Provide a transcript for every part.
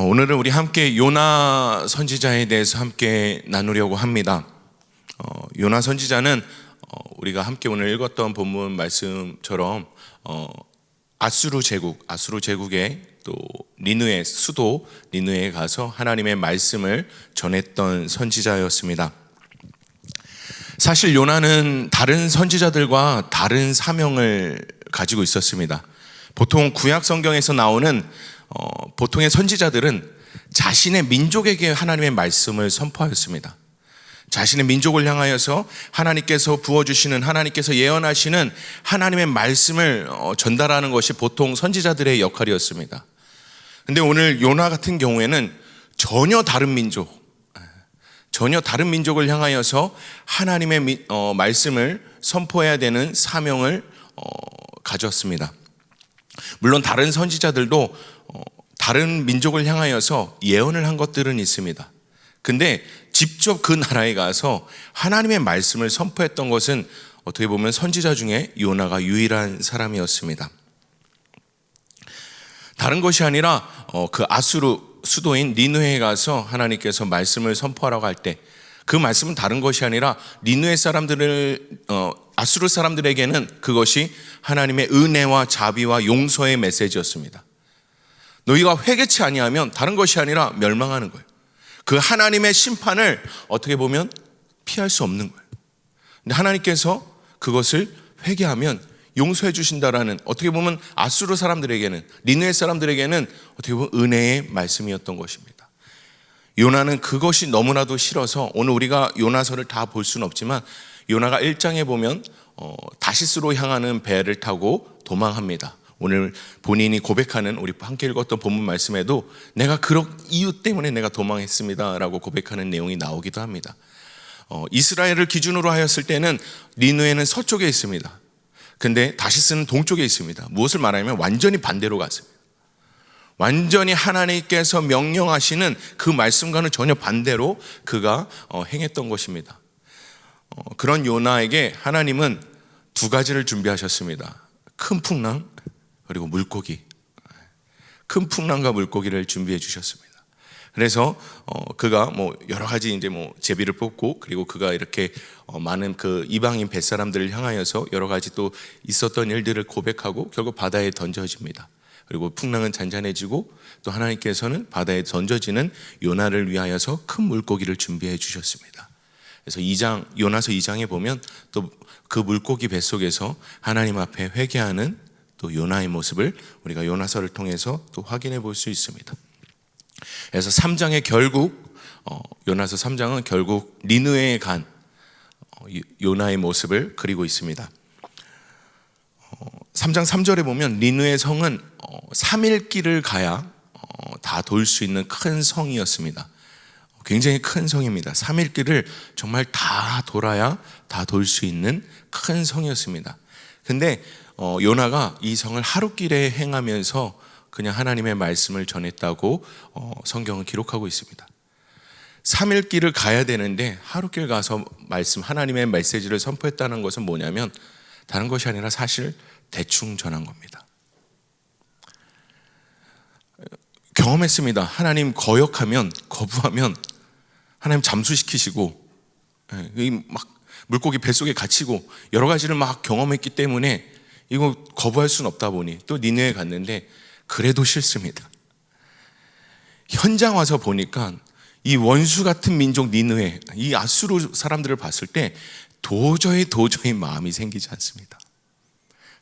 오늘은 우리 함께 요나 선지자에 대해서 함께 나누려고 합니다. 요나 선지자는 우리가 함께 오늘 읽었던 본문 말씀처럼 아수르 제국의 또 니느웨 수도 니느웨에 가서 하나님의 말씀을 전했던 선지자였습니다. 사실 요나는 다른 선지자들과 다른 사명을 가지고 있었습니다. 보통 구약 성경에서 나오는 보통의 선지자들은 자신의 민족에게 하나님의 말씀을 선포하였습니다. 자신의 민족을 향하여서 하나님께서 부어주시는, 하나님께서 예언하시는 하나님의 말씀을 전달하는 것이 보통 선지자들의 역할이었습니다. 그런데 오늘 요나 같은 경우에는 전혀 다른 민족을 향하여서 하나님의 말씀을 선포해야 되는 사명을 가졌습니다. 물론 다른 선지자들도 다른 민족을 향하여서 예언을 한 것들은 있습니다. 근데 직접 그 나라에 가서 하나님의 말씀을 선포했던 것은 어떻게 보면 선지자 중에 요나가 유일한 사람이었습니다. 다른 것이 아니라 그 아수르 수도인 니느웨에 가서 하나님께서 말씀을 선포하라고 할 때 그 말씀은 다른 것이 아니라 니느웨 아수르 사람들에게는 그것이 하나님의 은혜와 자비와 용서의 메시지였습니다. 너희가 회개치 아니하면 다른 것이 아니라 멸망하는 거예요. 그 하나님의 심판을 어떻게 보면 피할 수 없는 거예요. 근데 하나님께서 그것을 회개하면 용서해 주신다라는, 어떻게 보면 아수르 사람들에게는, 니느웨 사람들에게는 어떻게 보면 은혜의 말씀이었던 것입니다. 요나는 그것이 너무나도 싫어서, 오늘 우리가 요나서를 다 볼 수는 없지만 요나가 1장에 보면 다시스로 향하는 배를 타고 도망합니다. 오늘 본인이 고백하는, 우리 함께 읽었던 본문 말씀에도 내가 그런 이유 때문에 내가 도망했습니다 라고 고백하는 내용이 나오기도 합니다. 이스라엘을 기준으로 하였을 때는 니느웨는 서쪽에 있습니다. 근데 다시스는 동쪽에 있습니다. 무엇을 말하냐면 완전히 반대로 갔습니다. 완전히 하나님께서 명령하시는 그 말씀과는 전혀 반대로 그가 행했던 것입니다. 그런 요나에게 하나님은 두 가지를 준비하셨습니다. 큰 풍랑 그리고 물고기. 큰 풍랑과 물고기를 준비해 주셨습니다. 그래서 그가 여러 가지 이제 제비를 뽑고, 그리고 그가 이렇게 많은 그 이방인 뱃사람들을 향하여서 여러 가지 또 있었던 일들을 고백하고 결국 바다에 던져집니다. 그리고 풍랑은 잔잔해지고 또 하나님께서는 바다에 던져지는 요나를 위하여서 큰 물고기를 준비해 주셨습니다. 그래서 요나서 2장에 보면 또 그 물고기 뱃속에서 하나님 앞에 회개하는 또 요나의 모습을 우리가 요나서를 통해서 또 확인해 볼 수 있습니다. 그래서 3장에 결국 요나서 3장은 결국 니느웨에 간 요나의 모습을 그리고 있습니다. 3장 3절에 보면 니느웨 성은 3일 길을 가야 다 돌 수 있는 큰 성이었습니다. 굉장히 큰 성입니다. 3일 길을 정말 다 돌아야 다 돌 수 있는 큰 성이었습니다. 근데 요나가 이 성을 하루길에 행하면서 그냥 하나님의 말씀을 전했다고 성경은 기록하고 있습니다. 3일 길을 가야 되는데 하루길 가서 하나님의 메시지를 선포했다는 것은 뭐냐면 다른 것이 아니라 사실 대충 전한 겁니다. 경험했습니다. 하나님 거부하면 하나님 잠수시키시고 막 물고기 뱃속에 갇히고 여러 가지를 막 경험했기 때문에 이거 거부할 수는 없다 보니 또 니느웨에 갔는데 그래도 싫습니다. 현장 와서 보니까 이 원수 같은 민족 니느웨, 이 아수르 사람들을 봤을 때 도저히 마음이 생기지 않습니다.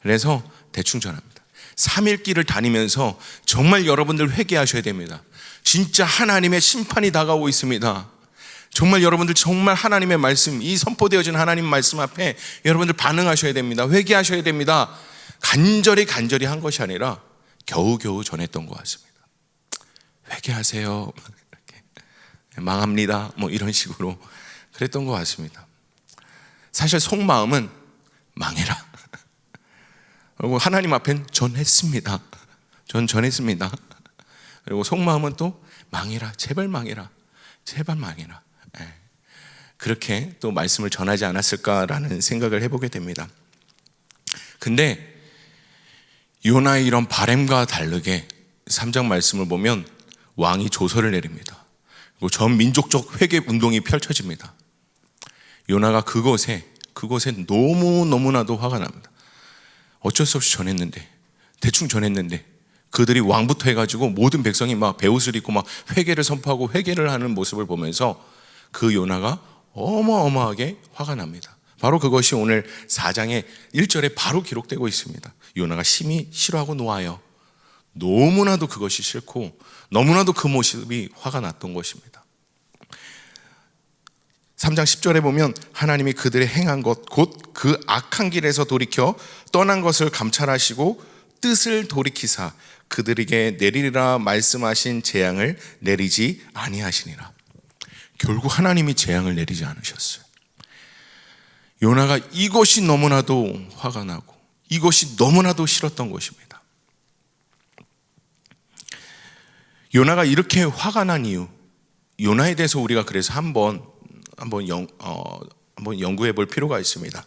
그래서 대충 전합니다. 3일 길을 다니면서 정말 여러분들 회개하셔야 됩니다. 진짜 하나님의 심판이 다가오고 있습니다. 정말 여러분들 정말 하나님의 말씀, 이 선포되어진 하나님 말씀 앞에 여러분들 반응하셔야 됩니다. 회개하셔야 됩니다. 간절히 한 것이 아니라 겨우겨우 전했던 것 같습니다. 회개하세요. 이렇게. 망합니다. 이런 식으로 그랬던 것 같습니다. 사실 속마음은 망해라. 그리고 하나님 앞엔 전했습니다. 전했습니다. 그리고 속마음은 또 망해라. 제발 망해라. 그렇게 또 말씀을 전하지 않았을까라는 생각을 해보게 됩니다. 근데 요나의 이런 바램과 다르게 3장 말씀을 보면 왕이 조서를 내립니다. 그리고 전 민족적 회개 운동이 펼쳐집니다. 요나가 그것에 너무나도 화가 납니다. 어쩔 수 없이 전했는데, 대충 전했는데 그들이 왕부터 해가지고 모든 백성이 막 베옷을 입고 막 회개를 선포하고 회개를 하는 모습을 보면서 그 요나가 어마어마하게 화가 납니다. 바로 그것이 오늘 4장의 1절에 바로 기록되고 있습니다. 요나가 심히 싫어하고 노하여, 너무나도 그것이 싫고 너무나도 그 모습이 화가 났던 것입니다. 3장 10절에 보면 하나님이 그들의 행한 것 곧 그 악한 길에서 돌이켜 떠난 것을 감찰하시고 뜻을 돌이키사 그들에게 내리리라 말씀하신 재앙을 내리지 아니하시니라. 결국 하나님이 재앙을 내리지 않으셨어요. 요나가 이것이 너무나도 화가 나고 이것이 너무나도 싫었던 것입니다. 요나가 이렇게 화가 난 이유, 요나에 대해서 우리가 그래서 한번 연구해 볼 필요가 있습니다.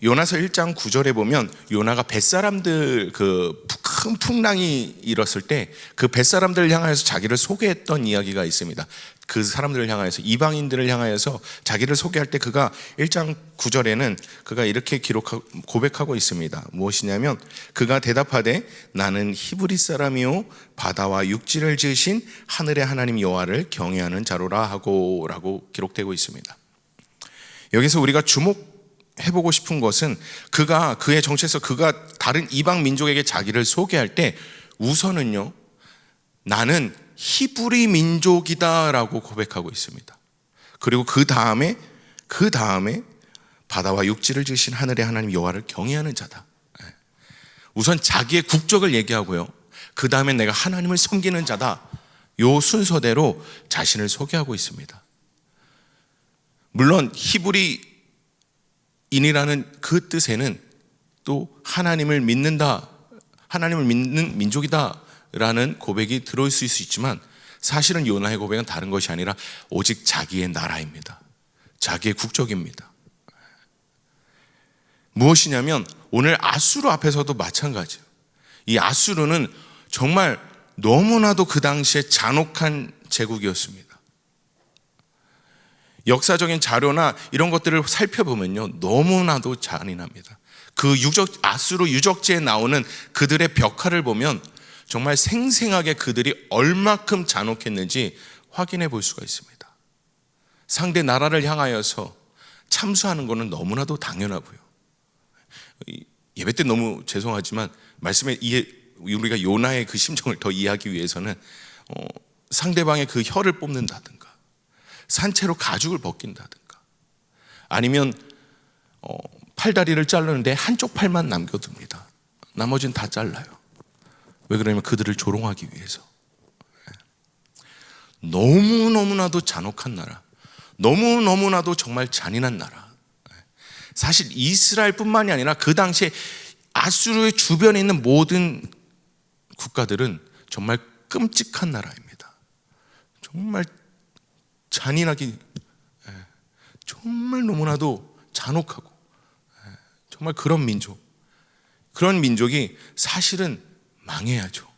요나서 1장 9절에 보면 요나가 벳사람들 그 큰 풍랑이 일었을 때 그 벳사람들을 향하여서 자기를 소개했던 이야기가 있습니다. 그 사람들을 향하여서, 이방인들을 향하여서 자기를 소개할 때 그가 1장 9절에는 그가 이렇게 고백하고 있습니다. 무엇이냐면 그가 대답하되 나는 히브리 사람이요 바다와 육지를 지으신 하늘의 하나님 여호와를 경외하는 자로라 하고 라고 기록되고 있습니다. 여기서 우리가 주목해보고 싶은 것은 그의 정체에서 그가 다른 이방 민족에게 자기를 소개할 때 우선은요, 나는 히브리 민족이다 라고 고백하고 있습니다. 그리고 그 다음에 바다와 육지를 지으신 하늘의 하나님 여호와를 경외하는 자다. 우선 자기의 국적을 얘기하고요, 그 다음에 내가 하나님을 섬기는 자다, 요 순서대로 자신을 소개하고 있습니다. 물론 히브리인이라는 그 뜻에는 또 하나님을 믿는 민족이다 라는 고백이 들어있을 수 있지만 사실은 요나의 고백은 다른 것이 아니라 오직 자기의 나라입니다. 자기의 국적입니다. 무엇이냐면 오늘 아수르 앞에서도 마찬가지예요. 이 아수르는 정말 너무나도 그 당시에 잔혹한 제국이었습니다. 역사적인 자료나 이런 것들을 살펴보면요, 너무나도 잔인합니다. 그 아수르 유적지에 나오는 그들의 벽화를 보면 정말 생생하게 그들이 얼마큼 잔혹했는지 확인해 볼 수가 있습니다. 상대 나라를 향하여서 참수하는 것은 너무나도 당연하고요. 예배 때 너무 죄송하지만 말씀에 우리가 요나의 그 심정을 더 이해하기 위해서는 상대방의 그 혀를 뽑는다든가 산채로 가죽을 벗긴다든가 아니면 팔다리를 자르는데 한쪽 팔만 남겨둡니다. 나머지는 다 잘라요. 왜 그러냐면 그들을 조롱하기 위해서. 너무너무나도 잔혹한 나라, 너무너무나도 정말 잔인한 나라. 사실 이스라엘뿐만이 아니라 그 당시에 아수르의 주변에 있는 모든 국가들은 정말 끔찍한 나라입니다. 정말 잔인하기, 정말 너무나도 잔혹하고 정말 그런 민족이 사실은 망해야죠.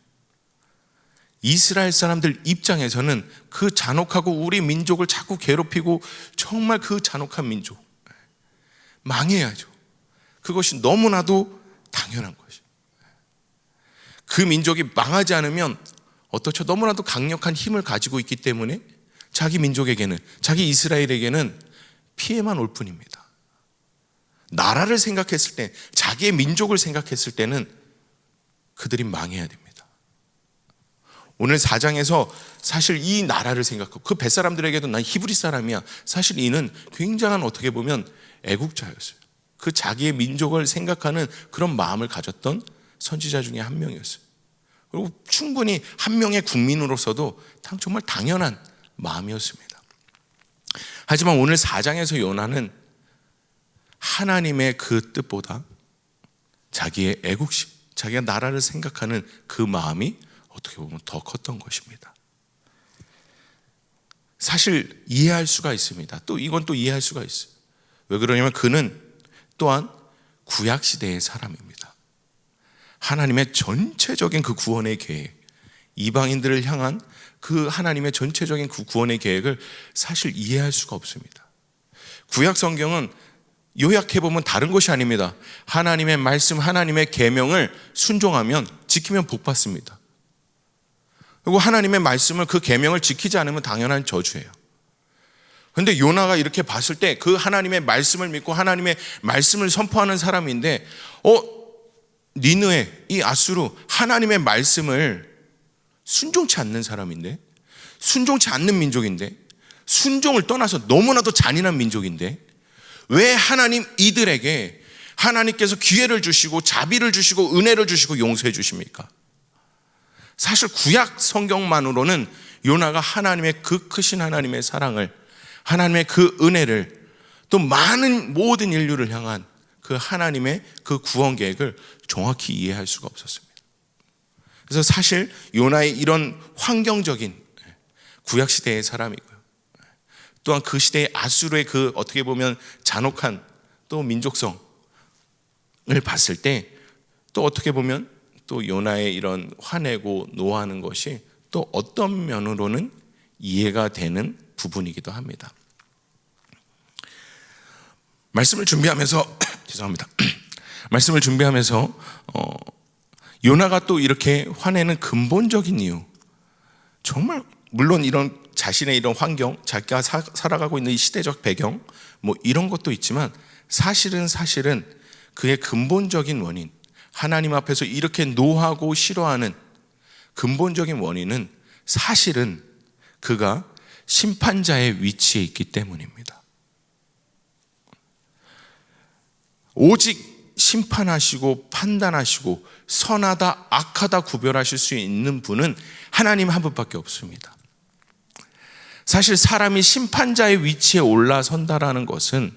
이스라엘 사람들 입장에서는 그 잔혹하고 우리 민족을 자꾸 괴롭히고 정말 그 잔혹한 민족 망해야죠. 그것이 너무나도 당연한 것이에요. 그 민족이 망하지 않으면 어떻죠? 너무나도 강력한 힘을 가지고 있기 때문에 자기 민족에게는, 자기 이스라엘에게는 피해만 올 뿐입니다. 나라를 생각했을 때, 자기의 민족을 생각했을 때는 그들이 망해야 됩니다. 오늘 4장에서 사실 이 나라를 생각하고 그 벳사람들에게도 난 히브리 사람이야, 사실 이는 굉장한 어떻게 보면 애국자였어요. 그 자기의 민족을 생각하는 그런 마음을 가졌던 선지자 중에 한 명이었어요. 그리고 충분히 한 명의 국민으로서도 정말 당연한 마음이었습니다. 하지만 오늘 4장에서 요나는 하나님의 그 뜻보다 자기의 애국심, 자기가 나라를 생각하는 그 마음이 어떻게 보면 더 컸던 것입니다. 사실 이해할 수가 있습니다. 이건 또 이해할 수가 있어요. 왜 그러냐면 그는 또한 구약시대의 사람입니다. 하나님의 전체적인 그 구원의 계획, 이방인들을 향한 그 하나님의 전체적인 그 구원의 계획을 사실 이해할 수가 없습니다. 구약 성경은 요약해보면 다른 것이 아닙니다. 하나님의 말씀, 하나님의 계명을 순종하면, 지키면 복 받습니다. 그리고 하나님의 말씀을, 그 계명을 지키지 않으면 당연한 저주예요. 그런데 요나가 이렇게 봤을 때 그 하나님의 말씀을 믿고 하나님의 말씀을 선포하는 사람인데, 니느웨, 이 아수르, 하나님의 말씀을 순종치 않는 사람인데, 순종치 않는 민족인데, 순종을 떠나서 너무나도 잔인한 민족인데, 왜 하나님 이들에게 하나님께서 기회를 주시고 자비를 주시고 은혜를 주시고 용서해 주십니까? 사실 구약 성경만으로는 요나가 하나님의 그 크신 하나님의 사랑을, 하나님의 그 은혜를, 또 많은 모든 인류를 향한 그 하나님의 그 구원 계획을 정확히 이해할 수가 없었습니다. 그래서 사실 요나의 이런 환경적인 구약시대의 사람이고요, 또한 그 시대의 아수르의 그 어떻게 보면 잔혹한 또 민족성을 봤을 때, 또 어떻게 보면 또 요나의 이런 화내고 노하는 것이 또 어떤 면으로는 이해가 되는 부분이기도 합니다. 말씀을 준비하면서 죄송합니다. 말씀을 준비하면서 요나가 또 이렇게 화내는 근본적인 이유, 정말 물론 이런 자신의 이런 환경, 자기가 살아가고 있는 이 시대적 배경, 뭐 이런 것도 있지만 사실은 그의 근본적인 원인, 하나님 앞에서 이렇게 노하고 싫어하는 근본적인 원인은 사실은 그가 심판자의 위치에 있기 때문입니다. 오직 심판하시고 판단하시고 선하다 악하다 구별하실 수 있는 분은 하나님 한 분밖에 없습니다. 사실 사람이 심판자의 위치에 올라선다라는 것은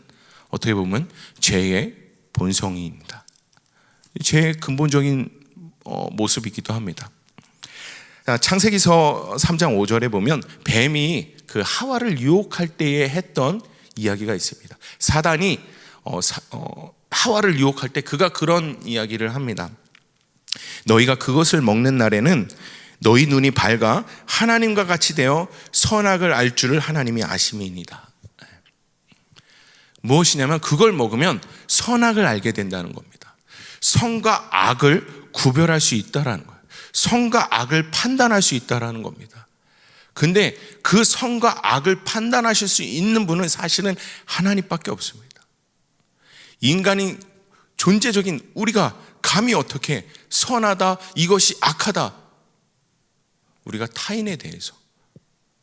어떻게 보면 죄의 본성입니다. 죄의 근본적인 모습이기도 합니다. 창세기서 3장 5절에 보면 뱀이 그 하와를 유혹할 때에 했던 이야기가 있습니다. 사단이 하와를 유혹할 때 그가 그런 이야기를 합니다. 너희가 그것을 먹는 날에는 너희 눈이 밝아 하나님과 같이 되어 선악을 알 줄을 하나님이 아심이니이다. 무엇이냐면 그걸 먹으면 선악을 알게 된다는 겁니다. 선과 악을 구별할 수 있다라는 거예요. 선과 악을 판단할 수 있다라는 겁니다. 근데 그 선과 악을 판단하실 수 있는 분은 사실은 하나님밖에 없습니다. 인간이 존재적인 우리가 감히 어떻게 선하다, 이것이 악하다, 우리가 타인에 대해서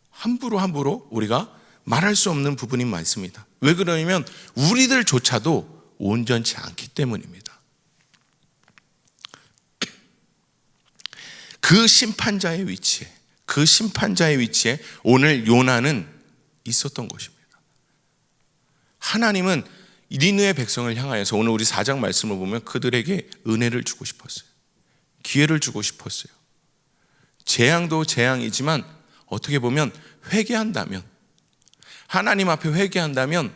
함부로 우리가 말할 수 없는 부분이 많습니다. 왜 그러냐면 우리들조차도 온전치 않기 때문입니다. 그 심판자의 위치에 오늘 요나는 있었던 것입니다. 하나님은 니느웨 백성을 향하여서 오늘 우리 4장 말씀을 보면 그들에게 은혜를 주고 싶었어요. 기회를 주고 싶었어요. 재앙도 재앙이지만 어떻게 보면 회개한다면, 하나님 앞에 회개한다면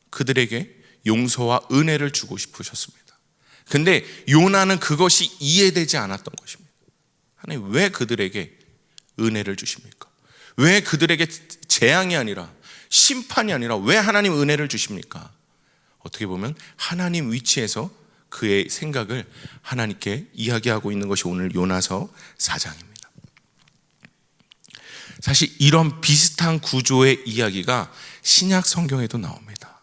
그들에게 용서와 은혜를 주고 싶으셨습니다. 근데 요나는 그것이 이해되지 않았던 것입니다. 하나님 왜 그들에게 은혜를 주십니까? 왜 그들에게 재앙이 아니라 심판이 아니라 왜 하나님 은혜를 주십니까? 어떻게 보면 하나님 위치에서 그의 생각을 하나님께 이야기하고 있는 것이 오늘 요나서 4장입니다. 사실 이런 비슷한 구조의 이야기가 신약 성경에도 나옵니다.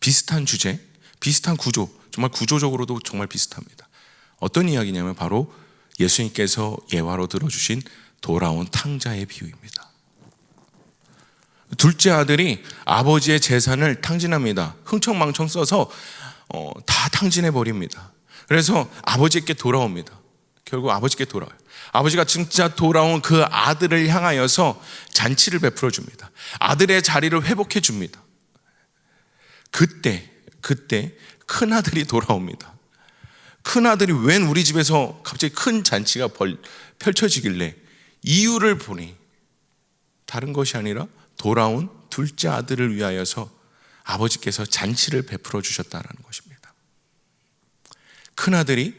비슷한 주제, 비슷한 구조, 정말 구조적으로도 정말 비슷합니다. 어떤 이야기냐면 바로 예수님께서 예화로 들어주신 돌아온 탕자의 비유입니다. 둘째 아들이 아버지의 재산을 탕진합니다. 흥청망청 써서 다 탕진해 버립니다. 그래서 아버지께 돌아옵니다. 결국 아버지께 돌아와요. 아버지가 진짜 돌아온 그 아들을 향하여서 잔치를 베풀어 줍니다. 아들의 자리를 회복해 줍니다. 그때 큰 아들이 돌아옵니다. 큰 아들이 웬 우리 집에서 갑자기 큰 잔치가 펼쳐지길래 이유를 보니 다른 것이 아니라 돌아온 둘째 아들을 위하여서 아버지께서 잔치를 베풀어 주셨다는 것입니다. 큰 아들이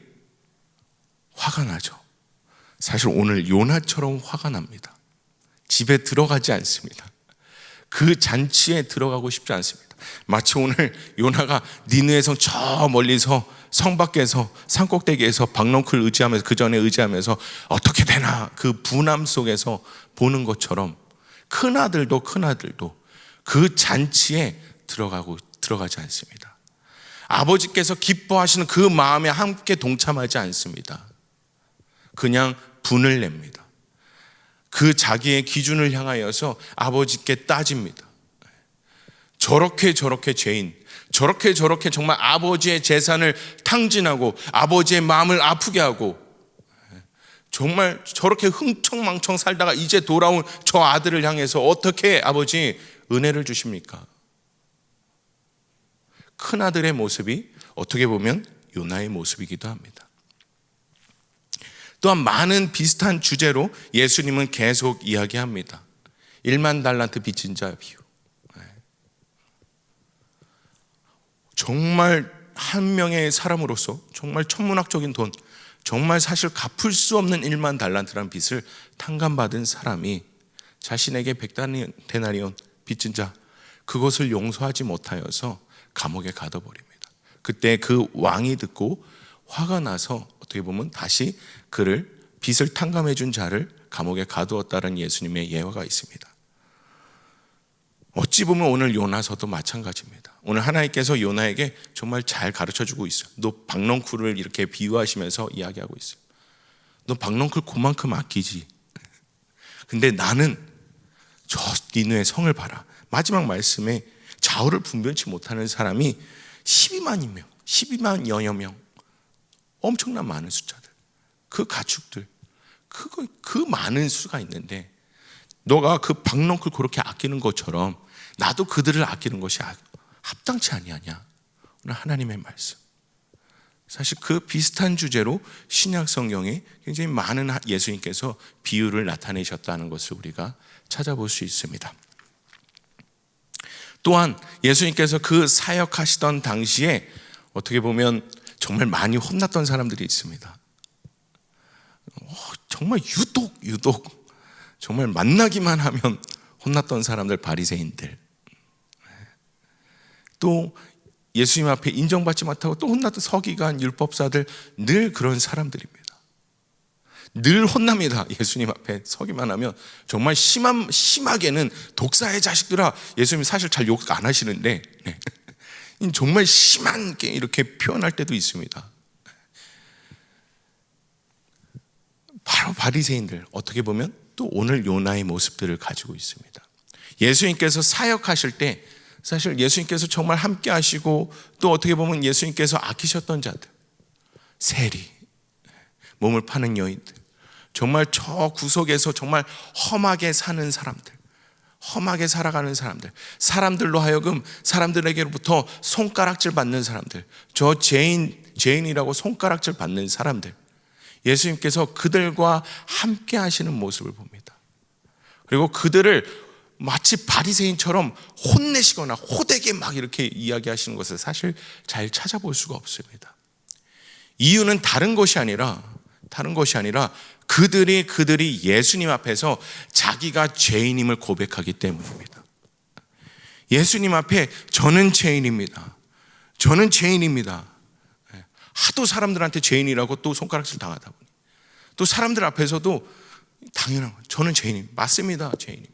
화가 나죠. 사실 오늘 요나처럼 화가 납니다. 집에 들어가지 않습니다. 그 잔치에 들어가고 싶지 않습니다. 마치 오늘 요나가 니느웨 성 저 멀리서 성 밖에서 산꼭대기에서 박넝쿨 의지하면서 그 전에 의지하면서 어떻게 되나 그 분함 속에서 보는 것처럼 큰아들도 그 잔치에 들어가지 않습니다. 아버지께서 기뻐하시는 그 마음에 함께 동참하지 않습니다. 그냥 분을 냅니다. 그 자기의 기준을 향하여서 아버지께 따집니다. 저렇게 죄인, 저렇게 정말 아버지의 재산을 탕진하고 아버지의 마음을 아프게 하고 정말 저렇게 흥청망청 살다가 이제 돌아온 저 아들을 향해서 어떻게 아버지 은혜를 주십니까? 큰아들의 모습이 어떻게 보면 요나의 모습이기도 합니다. 또한 많은 비슷한 주제로 예수님은 계속 이야기합니다. 1만 달란트 빚진 자 비유. 정말 한 명의 사람으로서 정말 천문학적인 돈, 정말 사실 갚을 수 없는 1만 달란트라는 빚을 탕감받은 사람이 자신에게 100데나리온 빚진 자, 그것을 용서하지 못하여서 감옥에 가둬버립니다. 그때 그 왕이 듣고 화가 나서 어떻게 보면 다시 그를 빚을 탕감해 준 자를 감옥에 가두었다는 예수님의 예화가 있습니다. 어찌 보면 오늘 요나서도 마찬가지입니다. 오늘 하나님께서 요나에게 정말 잘 가르쳐주고 있어요. 너 박넝쿨을 이렇게 비유하시면서 이야기하고 있어요. 너 박넝쿨 그만큼 아끼지. 근데 나는 저 니느웨 성을 봐라. 마지막 말씀에 좌우를 분별치 못하는 사람이 12만여 명, 엄청난 많은 숫자들, 그 가축들, 그 많은 수가 있는데 너가 그 박넝쿨 그렇게 아끼는 것처럼 나도 그들을 아끼는 것이 합당치 아니하냐. 오늘 하나님의 말씀. 사실 그 비슷한 주제로 신약 성경에 굉장히 많은 예수님께서 비유를 나타내셨다는 것을 우리가 찾아볼 수 있습니다. 또한 예수님께서 그 사역하시던 당시에 어떻게 보면 정말 많이 혼났던 사람들이 있습니다. 정말 유독 정말 만나기만 하면 혼났던 사람들, 바리새인들. 또 예수님 앞에 인정받지 못하고 또 혼났던 서기관, 율법사들, 늘 그런 사람들입니다. 늘 혼납니다. 예수님 앞에 서기만 하면 정말 심하게는 독사의 자식들아. 예수님이 사실 잘 욕 안 하시는데 정말 심하게 이렇게 표현할 때도 있습니다. 바로 바리새인들, 어떻게 보면 또 오늘 요나의 모습들을 가지고 있습니다. 예수님께서 사역하실 때 사실 예수님께서 정말 함께 하시고 또 어떻게 보면 예수님께서 아끼셨던 자들, 세리, 몸을 파는 여인들, 정말 저 구석에서 정말 험하게 사는 사람들, 험하게 살아가는 사람들, 사람들로 하여금 사람들에게로부터 손가락질 받는 사람들, 저 죄인이라고 손가락질 받는 사람들, 예수님께서 그들과 함께 하시는 모습을 봅니다. 그리고 그들을 마치 바리새인처럼 혼내시거나 호되게 막 이렇게 이야기하시는 것을 사실 잘 찾아볼 수가 없습니다. 이유는 다른 것이 아니라 그들이 예수님 앞에서 자기가 죄인임을 고백하기 때문입니다. 예수님 앞에 저는 죄인입니다. 하도 사람들한테 죄인이라고 또 손가락질 당하다 보니 또 사람들 앞에서도 당연한 거예요. 저는 죄인입니다. 맞습니다. 죄인입니다.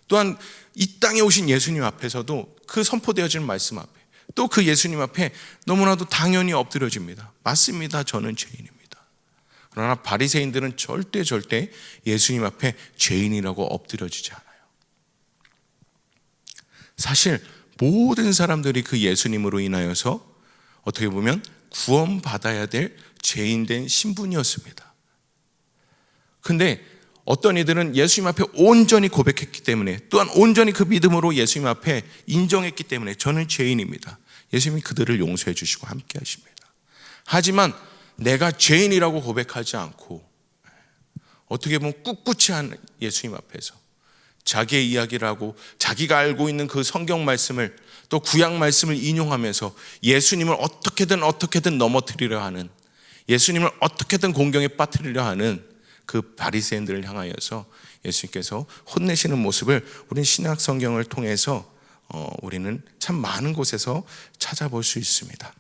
또한 이 땅에 오신 예수님 앞에서도 그 선포되어지는 말씀 앞에 또 그 예수님 앞에 너무나도 당연히 엎드려집니다. 맞습니다. 저는 죄인입니다. 그러나 바리새인들은 절대 예수님 앞에 죄인이라고 엎드려지지 않아요. 사실 모든 사람들이 그 예수님으로 인하여서 어떻게 보면 구원받아야 될 죄인된 신분이었습니다. 근데 어떤 이들은 예수님 앞에 온전히 고백했기 때문에 또한 온전히 그 믿음으로 예수님 앞에 인정했기 때문에 저는 죄인입니다. 예수님이 그들을 용서해 주시고 함께 하십니다. 하지만 내가 죄인이라고 고백하지 않고 어떻게 보면 꿋꿋이한 예수님 앞에서 자기의 이야기를 하고 자기가 알고 있는 그 성경 말씀을 또 구약 말씀을 인용하면서 예수님을 어떻게든 넘어뜨리려 하는, 예수님을 어떻게든 공경에 빠뜨리려 하는 그 바리새인들을 향하여서 예수님께서 혼내시는 모습을 우리는 신약 성경을 통해서 우리는 참 많은 곳에서 찾아볼 수 있습니다.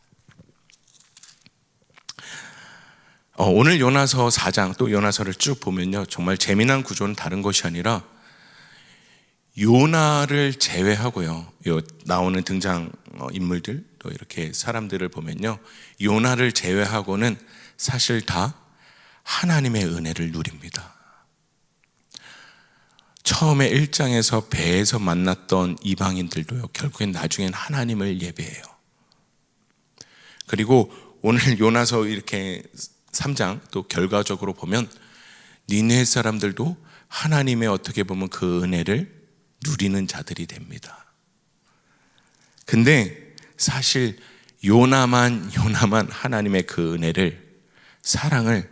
오늘 요나서 4장 또 요나서를 쭉 보면요, 정말 재미난 구조는 다른 것이 아니라 요나를 제외하고요, 나오는 등장 인물들 또 이렇게 사람들을 보면요, 요나를 제외하고는 사실 다 하나님의 은혜를 누립니다. 처음에 1장에서 배에서 만났던 이방인들도요, 결국엔 나중엔 하나님을 예배해요. 그리고 오늘 요나서 이렇게 3장 또 결과적으로 보면 니느웨 사람들도 하나님의 어떻게 보면 그 은혜를 누리는 자들이 됩니다. 근데 사실 요나만 하나님의 그 은혜를, 사랑을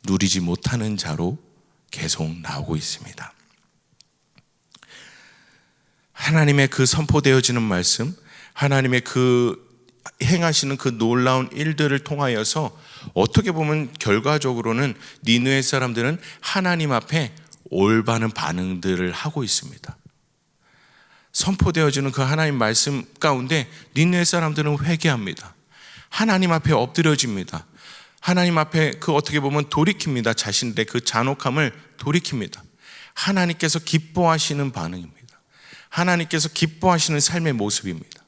누리지 못하는 자로 계속 나오고 있습니다. 하나님의 그 선포되어지는 말씀, 하나님의 그 행하시는 그 놀라운 일들을 통하여서 어떻게 보면 결과적으로는 니느웨 사람들은 하나님 앞에 올바른 반응들을 하고 있습니다. 선포되어지는 그 하나님 말씀 가운데 니느웨 사람들은 회개합니다. 하나님 앞에 엎드려집니다. 하나님 앞에 그 어떻게 보면 돌이킵니다. 자신들의 그 잔혹함을 돌이킵니다. 하나님께서 기뻐하시는 반응입니다. 하나님께서 기뻐하시는 삶의 모습입니다.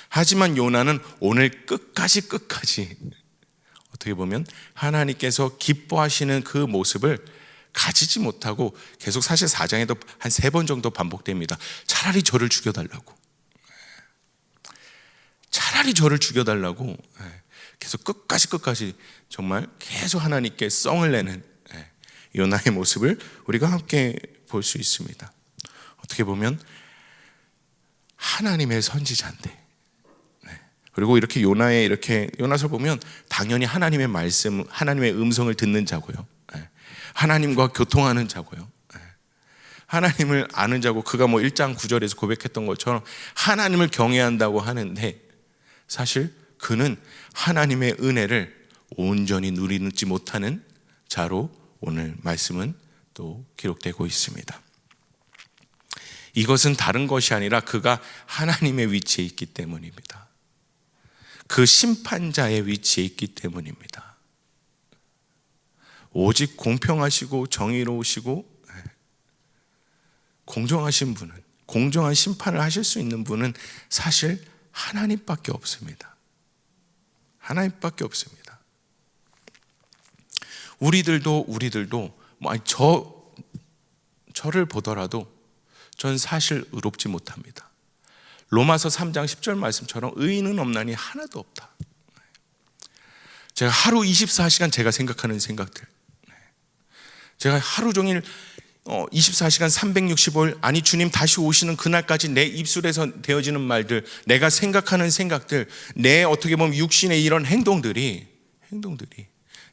하지만 요나는 오늘 끝까지 어떻게 보면 하나님께서 기뻐하시는 그 모습을 가지지 못하고 계속, 사실 4장에도 한 3번 정도 반복됩니다. 차라리 저를 죽여달라고, 계속 끝까지 정말 계속 하나님께 썽을 내는 요나의 모습을 우리가 함께 볼 수 있습니다. 어떻게 보면 하나님의 선지자인데, 그리고 이렇게 요나서 보면 당연히 하나님의 말씀, 하나님의 음성을 듣는 자고요, 하나님과 교통하는 자고요, 하나님을 아는 자고, 그가 1장 9절에서 고백했던 것처럼 하나님을 경외한다고 하는데, 사실 그는 하나님의 은혜를 온전히 누리지 못하는 자로 오늘 말씀은 또 기록되고 있습니다. 이것은 다른 것이 아니라 그가 하나님의 위치에 있기 때문입니다. 그 심판자의 위치에 있기 때문입니다. 오직 공평하시고 정의로우시고 공정하신 분은, 공정한 심판을 하실 수 있는 분은 사실 하나님밖에 없습니다. 하나님밖에 없습니다. 우리들도 저를 보더라도 전 사실 의롭지 못합니다. 로마서 3장 10절 말씀처럼 의인은 없나니 하나도 없다. 제가 하루 24시간 제가 생각하는 생각들, 제가 하루 종일 24시간 365일, 아니 주님 다시 오시는 그날까지 내 입술에서 되어지는 말들, 내가 생각하는 생각들, 내 어떻게 보면 육신의 이런 행동들이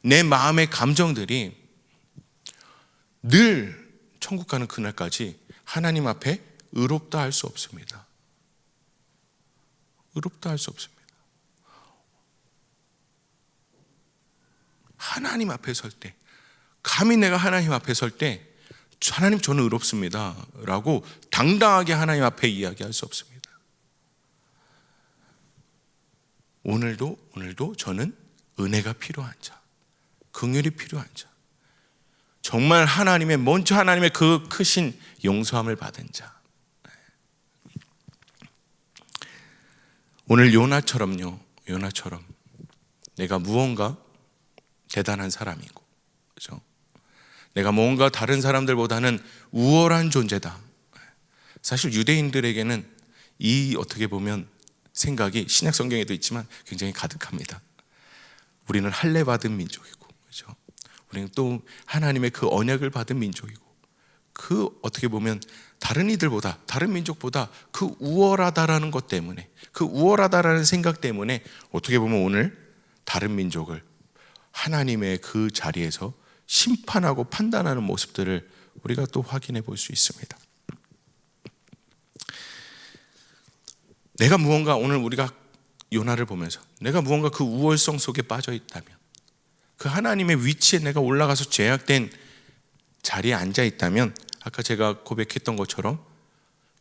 내 마음의 감정들이 늘 천국 가는 그날까지 하나님 앞에 의롭다 할 수 없습니다. 의롭다 할 수 없습니다. 하나님 앞에 설 때, 감히 내가 하나님 앞에 설 때 하나님 저는 의롭습니다 라고 당당하게 하나님 앞에 이야기할 수 없습니다. 오늘도 저는 은혜가 필요한 자, 긍휼이 필요한 자, 정말 먼저 하나님의 그 크신 용서함을 받은 자. 오늘 요나처럼 내가 무언가 대단한 사람이고, 그렇죠? 내가 뭔가 다른 사람들보다는 우월한 존재다. 사실 유대인들에게는 이 어떻게 보면 생각이 신약 성경에도 있지만 굉장히 가득합니다. 우리는 할례 받은 민족이고, 그렇죠? 우리는 또 하나님의 그 언약을 받은 민족이고, 그 어떻게 보면 다른 이들보다, 다른 민족보다 그 우월하다라는 것 때문에, 그 우월하다라는 생각 때문에 어떻게 보면 오늘 다른 민족을 하나님의 그 자리에서 심판하고 판단하는 모습들을 우리가 또 확인해 볼 수 있습니다. 내가 무언가, 오늘 우리가 요나를 보면서 내가 무언가 그 우월성 속에 빠져 있다면, 그 하나님의 위치에 내가 올라가서 제약된 자리에 앉아 있다면 아까 제가 고백했던 것처럼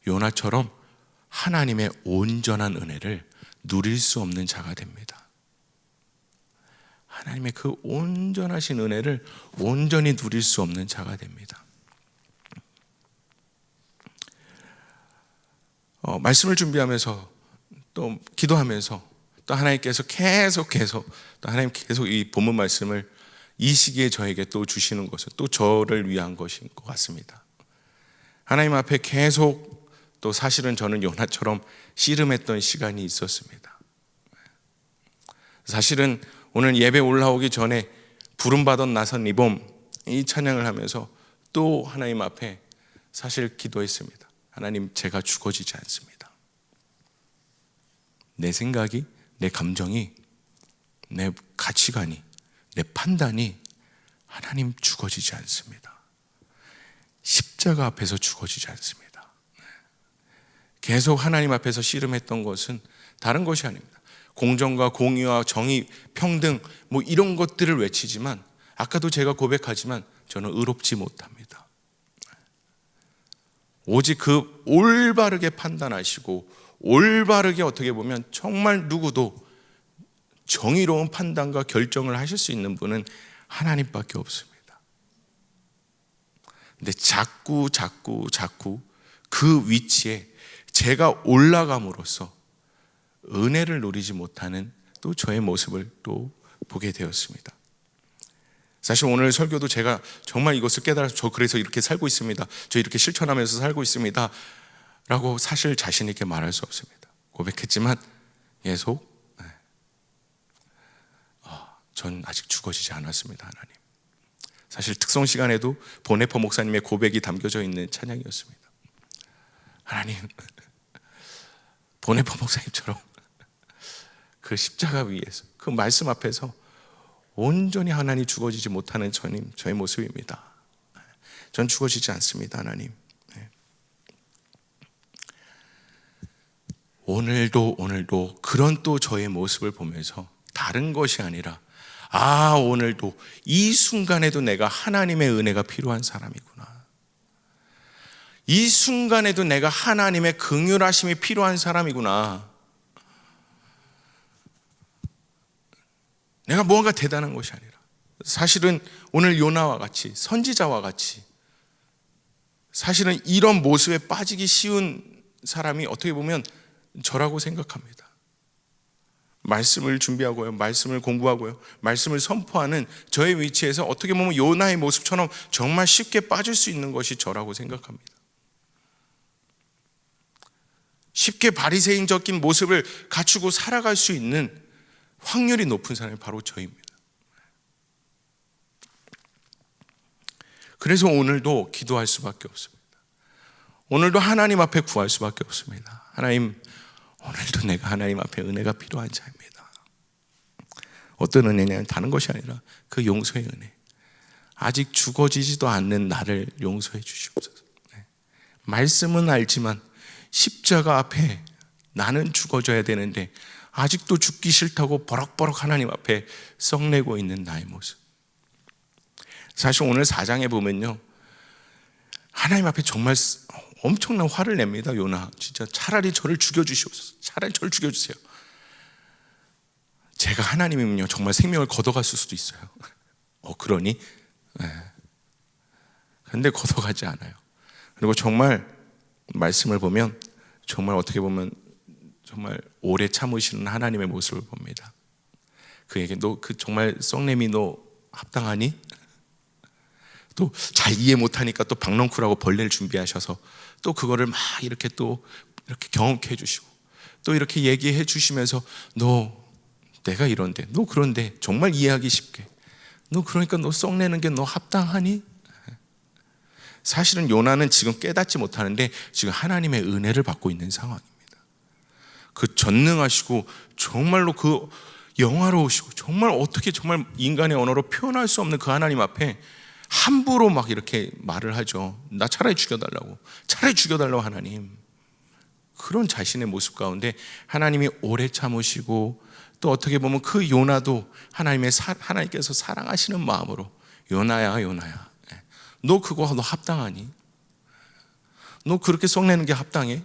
요나처럼 하나님의 온전한 은혜를 누릴 수 없는 자가 됩니다. 하나님의 그 온전하신 은혜를 온전히 누릴 수 없는 자가 됩니다. 말씀을 준비하면서 또 기도하면서 또 하나님께서 계속 또 하나님 계속 이 본문 말씀을 이 시기에 저에게 또 주시는 것은 또 저를 위한 것인 것 같습니다. 하나님 앞에 계속 또 사실은 저는 요나처럼 씨름했던 시간이 있었습니다. 사실은 오늘 예배 올라오기 전에 부름받은 나선 리봄 이 찬양을 하면서 또 하나님 앞에 사실 기도했습니다. 하나님, 제가 죽어지지 않습니다. 내 생각이, 내 감정이, 내 가치관이, 내 판단이 하나님 죽어지지 않습니다. 십자가 앞에서 죽어지지 않습니다. 계속 하나님 앞에서 씨름했던 것은 다른 것이 아닙니다. 공정과 공의와 정의, 평등 뭐 이런 것들을 외치지만 아까도 제가 고백하지만 저는 의롭지 못합니다. 오직 그 올바르게 판단하시고 올바르게 어떻게 보면 정말 누구도 정의로운 판단과 결정을 하실 수 있는 분은 하나님밖에 없습니다. 근데 자꾸 그 위치에 제가 올라감으로써 은혜를 누리지 못하는 또 저의 모습을 또 보게 되었습니다. 사실 오늘 설교도 제가 정말 이것을 깨달아서 저 그래서 이렇게 살고 있습니다, 저 이렇게 실천하면서 살고 있습니다 라고 사실 자신 있게 말할 수 없습니다. 고백했지만 계속 전 아직 죽어지지 않았습니다. 하나님, 사실 특송 시간에도 보네퍼 목사님의 고백이 담겨져 있는 찬양이었습니다. 하나님, 보네퍼 목사님처럼 그 십자가 위에서 그 말씀 앞에서 온전히 하나님 죽어지지 못하는 저의 모습입니다. 전 죽어지지 않습니다. 하나님, 오늘도 그런 또 저의 모습을 보면서 다른 것이 아니라 오늘도 이 순간에도 내가 하나님의 은혜가 필요한 사람이구나, 이 순간에도 내가 하나님의 긍휼하심이 필요한 사람이구나, 내가 무언가 대단한 것이 아니라 사실은 오늘 요나와 같이 선지자와 같이 사실은 이런 모습에 빠지기 쉬운 사람이 어떻게 보면 저라고 생각합니다. 말씀을 준비하고요, 말씀을 공부하고요, 말씀을 선포하는 저의 위치에서 어떻게 보면 요나의 모습처럼 정말 쉽게 빠질 수 있는 것이 저라고 생각합니다. 쉽게 바리새인적인 모습을 갖추고 살아갈 수 있는 확률이 높은 사람이 바로 저입니다. 그래서 오늘도 기도할 수밖에 없습니다. 오늘도 하나님 앞에 구할 수밖에 없습니다. 하나님, 오늘도 내가 하나님 앞에 은혜가 필요한 자입니다. 어떤 은혜냐면 다른 것이 아니라 그 용서의 은혜, 아직 죽어지지도 않는 나를 용서해 주시옵소서. 말씀은 알지만 십자가 앞에 나는 죽어져야 되는데 아직도 죽기 싫다고 버럭버럭 하나님 앞에 썩내고 있는 나의 모습. 사실 오늘 4장에 보면요, 하나님 앞에 정말 엄청난 화를 냅니다. 요나, 진짜 차라리 저를 죽여주시옵소서, 차라리 저를 죽여주세요. 제가 하나님이면요 정말 생명을 걷어갔을 수도 있어요. 그러니? 근데 걷어가지 않아요. 그리고 정말 말씀을 보면 정말 어떻게 보면 정말 오래 참으시는 하나님의 모습을 봅니다. 그에게 너 그 정말 썩냄이 너 합당하니? 또 잘 이해 못하니까 또 박넝쿨하고 벌레를 준비하셔서 또 그거를 막 이렇게 또 이렇게 경험케 해주시고 또 이렇게 얘기해 주시면서 너 내가 이런데 너 그런데 정말 이해하기 쉽게 너 그러니까 너 썩내는 게 너 합당하니? 사실은 요나는 지금 깨닫지 못하는데 지금 하나님의 은혜를 받고 있는 상황입니다. 그 전능하시고 정말로 그 영화로우시고 정말 어떻게 정말 인간의 언어로 표현할 수 없는 그 하나님 앞에 함부로 막 이렇게 말을 하죠. 나 차라리 죽여달라고 하나님. 그런 자신의 모습 가운데 하나님이 오래 참으시고 또 어떻게 보면 그 요나도 하나님께서 사랑하시는 마음으로 요나야 너 그거 너 합당하니? 너 그렇게 썩내는 게 합당해?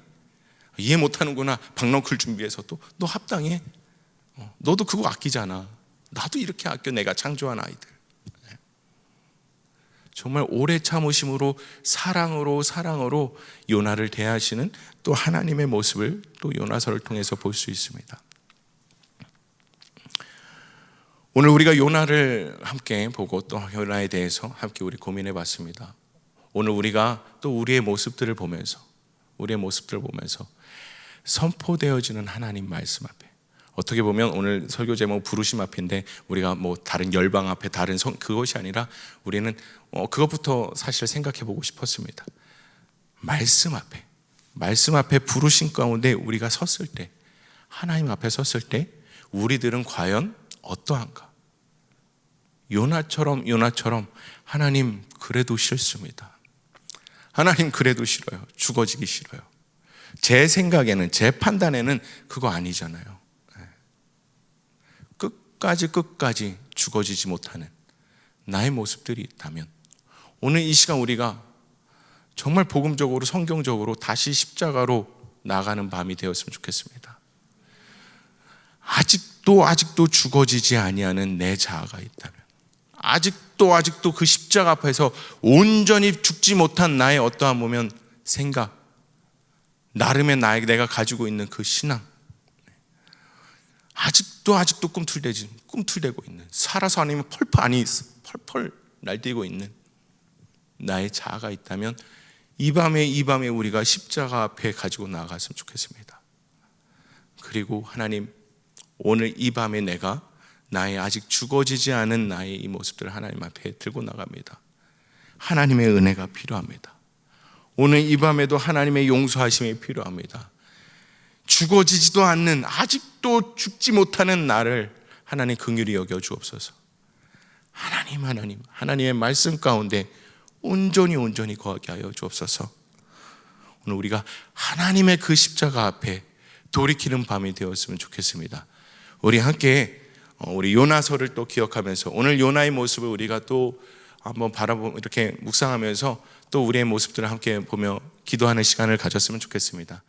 이해 못하는구나. 박넝쿨 준비해서 또 너 합당해? 너도 그거 아끼잖아. 나도 이렇게 아껴. 내가 창조한 아이들. 정말 오래 참으심으로 사랑으로 요나를 대하시는 또 하나님의 모습을 또 요나서를 통해서 볼 수 있습니다. 오늘 우리가 요나를 함께 보고 또 요나에 대해서 함께 우리 고민해 봤습니다. 오늘 우리가 또 우리의 모습들을 보면서 선포되어지는 하나님 말씀 앞에, 어떻게 보면 오늘 설교 제목 부르심 앞인데 우리가 뭐 다른 열방 앞에 다른 그것이 아니라 우리는 그것부터 사실 생각해 보고 싶었습니다. 말씀 앞에 부르심 가운데 우리가 섰을 때, 하나님 앞에 섰을 때 우리들은 과연 어떠한가? 요나처럼 하나님 그래도 싫습니다. 하나님 그래도 싫어요. 죽어지기 싫어요. 제 생각에는, 제 판단에는 그거 아니잖아요. 끝까지 죽어지지 못하는 나의 모습들이 있다면 오늘 이 시간 우리가 정말 복음적으로 성경적으로 다시 십자가로 나가는 밤이 되었으면 좋겠습니다. 아직도 죽어지지 아니하는 내 자아가 있다면, 아직도 그 십자가 앞에서 온전히 죽지 못한 나의 어떠한 보면 생각, 나름의 내가 가지고 있는 그 신앙, 아직도 꿈틀대고 있는, 살아서 아니면 펄펄 날뛰고 있는 나의 자아가 있다면 이 밤에 우리가 십자가 앞에 가지고 나아갔으면 좋겠습니다. 그리고 하나님, 오늘 이 밤에 내가 나의 아직 죽어지지 않은 나의 이 모습들을 하나님 앞에 들고 나갑니다. 하나님의 은혜가 필요합니다. 오늘 이 밤에도 하나님의 용서하심이 필요합니다. 죽어지지도 않는, 아직도 죽지 못하는 나를 하나님 긍휼히 여겨 주옵소서. 하나님의 말씀 가운데 온전히 거하게 하여 주옵소서. 오늘 우리가 하나님의 그 십자가 앞에 돌이키는 밤이 되었으면 좋겠습니다. 우리 함께 우리 요나서를 또 기억하면서 오늘 요나의 모습을 우리가 또 한번 바라보고 이렇게 묵상하면서 또 우리의 모습들을 함께 보며 기도하는 시간을 가졌으면 좋겠습니다.